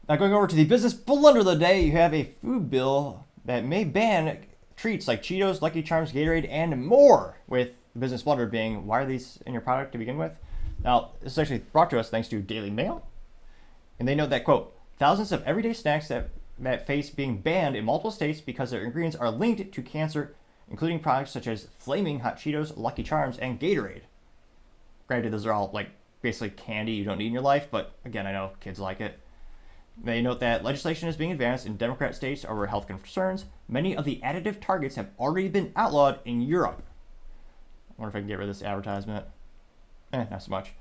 Now going over to the business blunder of the day, you have a food bill that may ban treats like Cheetos, Lucky Charms, Gatorade, and more, with the business blunder being, why are these in your product to begin with? Now, this is actually brought to us thanks to Daily Mail, and they note that, quote, thousands of everyday snacks that face being banned in multiple states because their ingredients are linked to cancer, including products such as Flaming Hot Cheetos, Lucky Charms, and Gatorade. Granted, those are all like basically candy you don't need in your life, but again, I know kids like it. They note that legislation is being advanced in Democrat states over health concerns. Many of the additive targets have already been outlawed in Europe. I wonder if I can get rid of this advertisement. Not so much.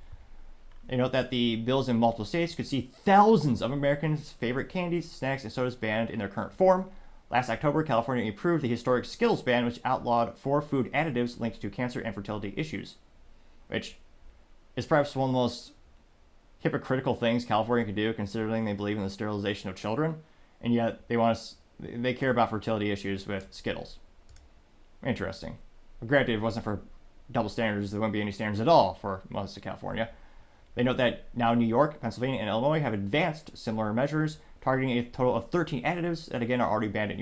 They note that the bills in multiple states could see thousands of Americans' favorite candies, snacks, and sodas banned in their current form. Last October, California approved the historic Skittles ban, which outlawed 4 food additives linked to cancer and fertility issues, which is perhaps one of the most hypocritical things California could do, considering they believe in the sterilization of children, and yet they care about fertility issues with Skittles. Interesting. But granted, if it wasn't for double standards, there wouldn't be any standards at all for most of California. They note that now New York, Pennsylvania, and Illinois have advanced similar measures, targeting a total of 13 additives that again are already banned in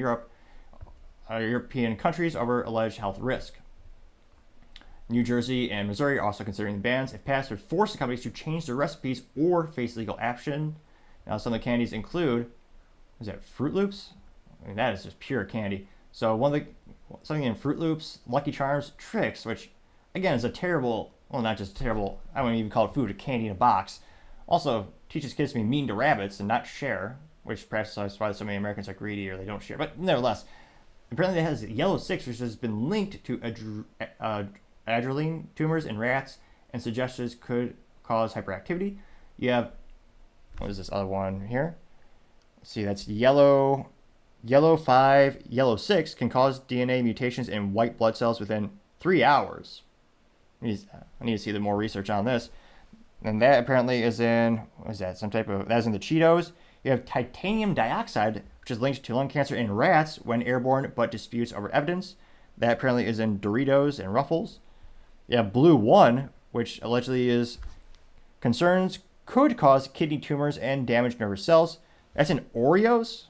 European countries over alleged health risk. New Jersey and Missouri are also considering the bans. If passed, would force the companies to change their recipes or face legal action. Now, some of the candies include, Fruit Loops? I mean, that is just pure candy. So something in Fruit Loops, Lucky Charms, Trix, which again is a terrible, well, not just terrible, I wouldn't even call it food, a candy in a box. Also teaches kids to be mean to rabbits and not share, which perhaps is why so many Americans are greedy or they don't share. But nevertheless, apparently it has yellow 6, which has been linked to adrenaline tumors in rats and suggestions could cause hyperactivity. You have, what is this other one here? Let's see, that's yellow 5, yellow 6 can cause DNA mutations in white blood cells within 3 hours. I need to see the more research on this. And that apparently is in, that's in the Cheetos. You have titanium dioxide, which is linked to lung cancer in rats when airborne, but disputes over evidence. That apparently is in Doritos and Ruffles. You have Blue 1, which allegedly is concerns could cause kidney tumors and damage nervous cells. That's in Oreos.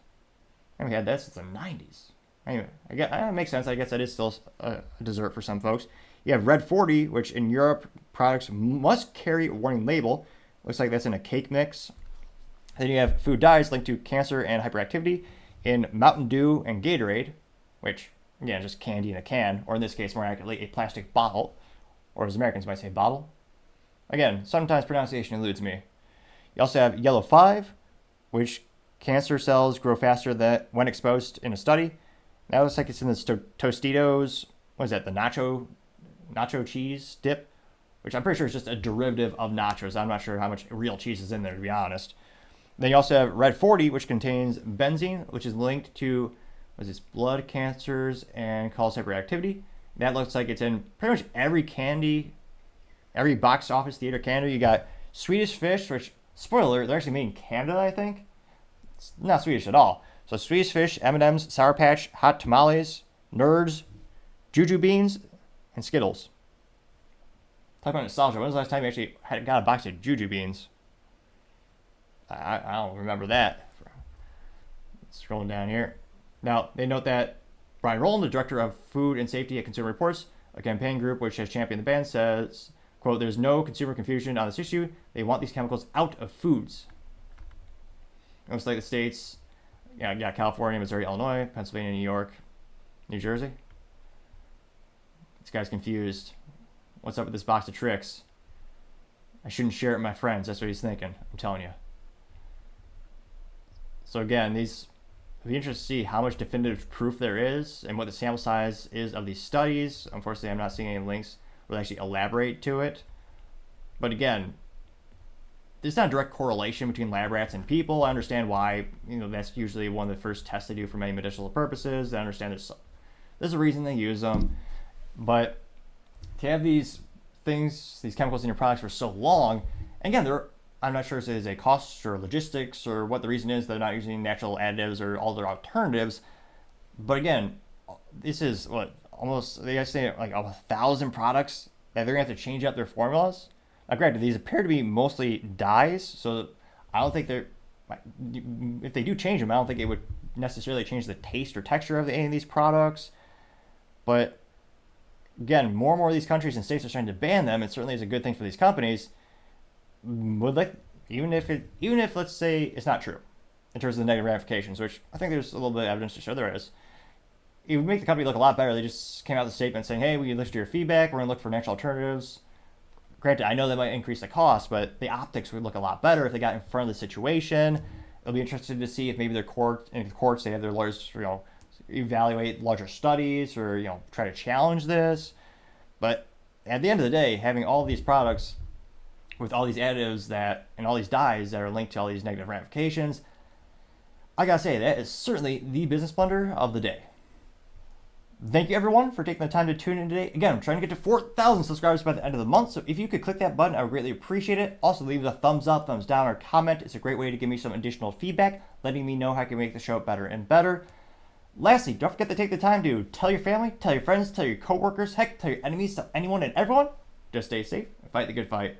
I haven't had that since the 90s. Anyway, I guess that makes sense. I guess that is still a dessert for some folks. You have Red 40, which in Europe, products must carry a warning label. Looks like that's in a cake mix. Then you have food dyes linked to cancer and hyperactivity in Mountain Dew and Gatorade, which, again, just candy in a can, or in this case, more accurately, a plastic bottle, or as Americans might say, bottle. Again, sometimes pronunciation eludes me. You also have Yellow 5, which cancer cells grow faster than when exposed in a study. That looks like it's in the Tostitos, the nacho cheese dip, which I'm pretty sure is just a derivative of nachos. I'm not sure how much real cheese is in there, to be honest. Then you also have Red 40, which contains benzene, which is linked to blood cancers and causes hyperactivity. That looks like it's in pretty much every candy, every box office theater candy. You got Swedish Fish, which, spoiler alert, they're actually made in Canada, I think. It's not Swedish at all. So Swedish Fish, M&M's, Sour Patch, Hot Tamales, Nerds, Juju Beans, and Skittles. Talk about nostalgia. When was the last time you actually got a box of Juju Beans? I don't remember that. Scrolling down here. Now, they note that Brian Rowland, the director of Food and Safety at Consumer Reports, a campaign group which has championed the ban, says, quote, there's no consumer confusion on this issue. They want these chemicals out of foods. It looks like the states, California, Missouri, Illinois, Pennsylvania, New York, New Jersey. This guy's confused. What's up with this box of Trix? I shouldn't share it with my friends. That's what he's thinking. I'm telling you. So again, it'll be interesting to see how much definitive proof there is and what the sample size is of these studies. Unfortunately, I'm not seeing any links where they actually elaborate to it. But again, there's not a direct correlation between lab rats and people. I understand why, that's usually one of the first tests they do for many medicinal purposes. I understand there's a reason they use them. But to have these chemicals in your products for so long, and again, I'm not sure if it is a cost or logistics or what the reason is they're not using natural additives or all their alternatives. But again, this is they say like 1,000 products that they're going to have to change up their formulas. Now, granted, these appear to be mostly dyes, so I don't think if they do change them, I don't think it would necessarily change the taste or texture of any of these products. But again, more and more of these countries and states are starting to ban them. It certainly is a good thing for these companies. Even if let's say it's not true in terms of the negative ramifications, which I think there's a little bit of evidence to show there is, it would make the company look a lot better. They just came out with a statement saying, hey, we listen to your feedback. We're going to look for natural alternatives. Granted, I know that might increase the cost, but the optics would look a lot better if they got in front of the situation. It'll be interesting to see if maybe in courts, they have their lawyers, evaluate larger studies or, try to challenge this. But at the end of the day, having all these products with all these additives and all these dyes that are linked to all these negative ramifications, I gotta say, that is certainly the business blunder of the day. Thank you, everyone, for taking the time to tune in today. Again, I'm trying to get to 4,000 subscribers by the end of the month, so if you could click that button, I would greatly appreciate it. Also, leave a thumbs up, thumbs down, or comment. It's a great way to give me some additional feedback, letting me know how I can make the show better and better. Lastly, don't forget to take the time to tell your family, tell your friends, tell your coworkers, heck, tell your enemies, tell anyone and everyone. Just stay safe and fight the good fight.